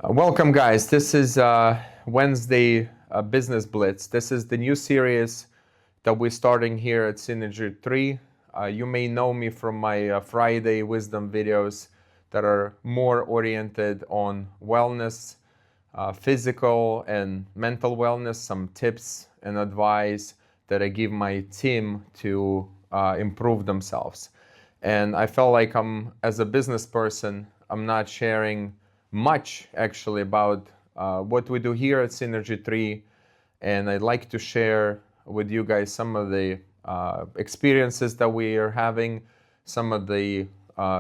Welcome, guys. This is Wednesday Business Blitz. This is the new series that we're starting here at Synergy3. You may know me from my Friday wisdom videos that are more oriented on wellness, physical and mental wellness, some tips and advice that I give my team to improve themselves. And I felt like as a business person, I'm not sharing much actually about what we do here at Synergy3, and I'd like to share with you guys some of the experiences that we are having, some of the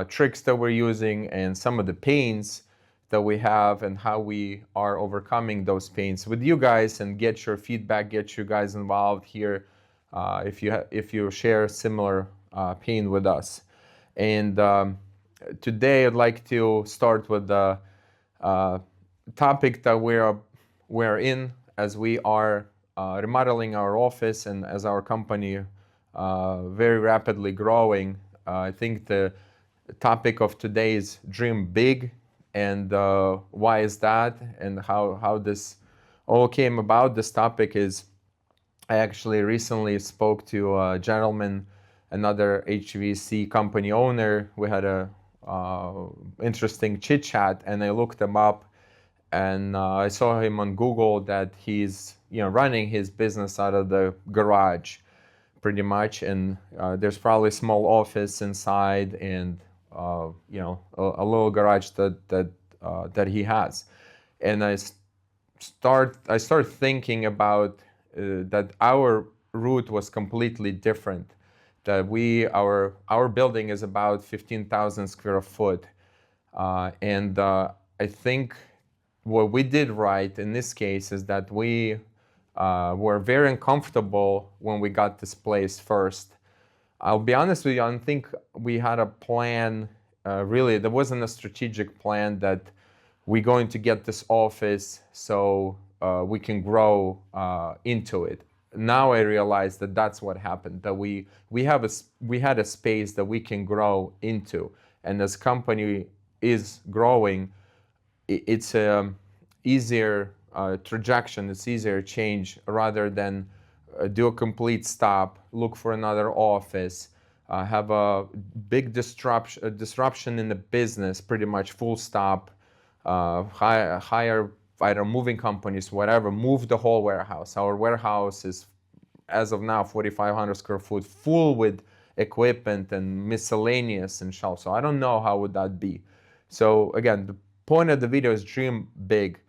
tricks that we're using, and some of the pains that we have and how we are overcoming those pains with you guys, and get your feedback, get you guys involved here if you share similar pain with us. And today I'd like to start with the topic that we're in as we are remodeling our office and as our company very rapidly growing. I think the topic of today is dream big, and why is that, and how this all came about. This topic is, I actually recently spoke to a gentleman, another HVAC company owner. We had a interesting chit chat, and I looked him up, and I saw him on Google that he's running his business out of the garage, pretty much, and there's probably a small office inside, and a little garage that he has. And I start thinking about that our route was completely different. That our building is about 15,000 square foot, and I think what we did right in this case is that we were very uncomfortable when we got this place first. I'll be honest with you, I don't think we had a plan. Really, there wasn't a strategic plan that we're going to get this office so we can grow into it. Now I realize that that's what happened, that we had a space that we can grow into, and as company is growing, it's a easier trajectory, it's easier change rather than do a complete stop, look for another office, have a big disruption in the business, pretty much full stop, hire either moving companies, whatever, move the whole warehouse. Our warehouse is, as of now, 4,500 square foot, full with equipment and miscellaneous and shelves. So I don't know how would that be. So again, the point of the video is dream big.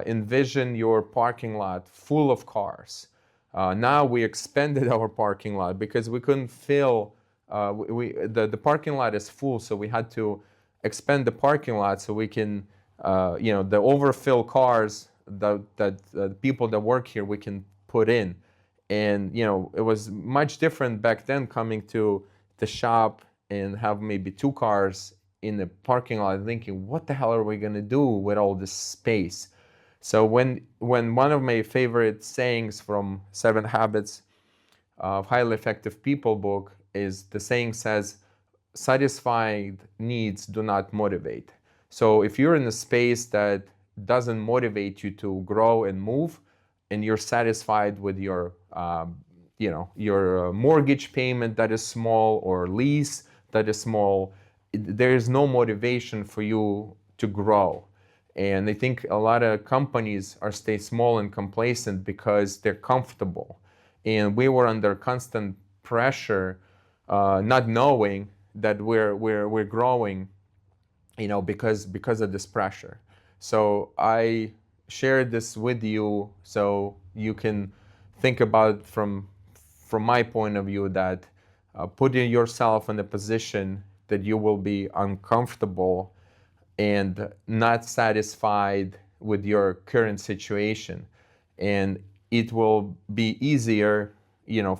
Envision your parking lot full of cars. Now we expanded our parking lot because we couldn't fill, the parking lot is full, so we had to expand the parking lot so we can the overfill cars that people that work here we can put in. And it was much different back then coming to the shop and have maybe 2 cars in the parking lot, thinking, what the hell are we gonna do with all this space? So when one of my favorite sayings from 7 Habits of Highly Effective People book is, the saying says, satisfied needs do not motivate. So if you're in a space that doesn't motivate you to grow and move, and you're satisfied with your mortgage payment that is small, or lease that is small, there is no motivation for you to grow. And I think a lot of companies stay small and complacent because they're comfortable. And we were under constant pressure, not knowing that we're growing, because of this pressure. So I shared this with you so you can think about from my point of view, that putting yourself in a position that you will be uncomfortable and not satisfied with your current situation, and it will be easier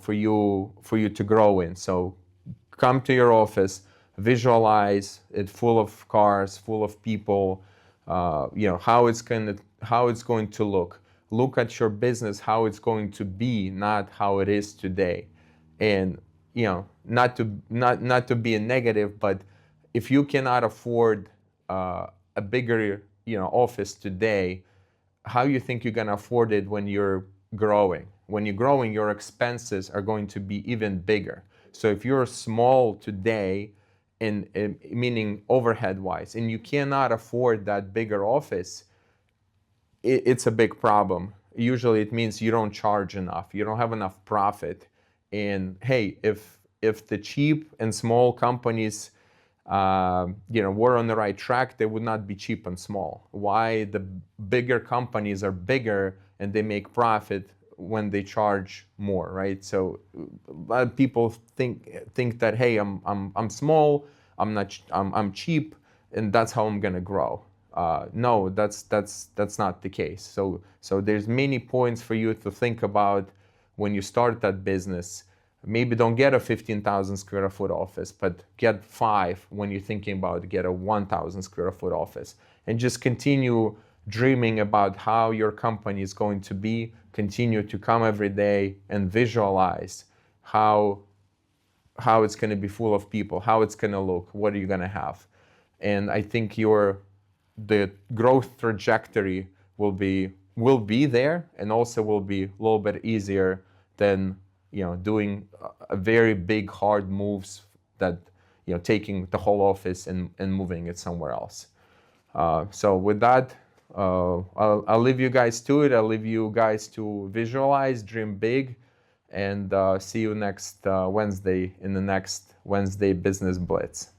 for you to grow in. So come to your office, visualize it full of cars, full of people, how it's going to look at your business, how it's going to be, not how it is today. And not to be a negative, but if you cannot afford a bigger office today, how you think you're going to afford it when you're growing? When you're growing, your expenses are going to be even bigger. So if you're small today, meaning overhead wise, and you cannot afford that bigger office, it's a big problem. Usually it means you don't charge enough, you don't have enough profit. And hey, if the cheap and small companies were on the right track, they would not be cheap and small. Why the bigger companies are bigger and they make profit when they charge more, right? So a lot of people think that, hey, I'm small, I'm cheap, and that's how I'm gonna grow. No, that's not the case. So there's many points for you to think about when you start that business. Maybe don't get a 15,000 square foot office, but get 5 when you're thinking about get a 1,000 square foot office, and just continue dreaming about how your company is going to be. Continue to come every day and visualize how it's going to be full of people, how it's going to look, what are you going to have. And I think the growth trajectory will be there, and also will be a little bit easier than doing a very big hard moves, that taking the whole office and moving it somewhere else. So with that, I'll leave you guys to it. I'll leave you guys to visualize, dream big, and see you next Wednesday in the next Wednesday Business Blitz.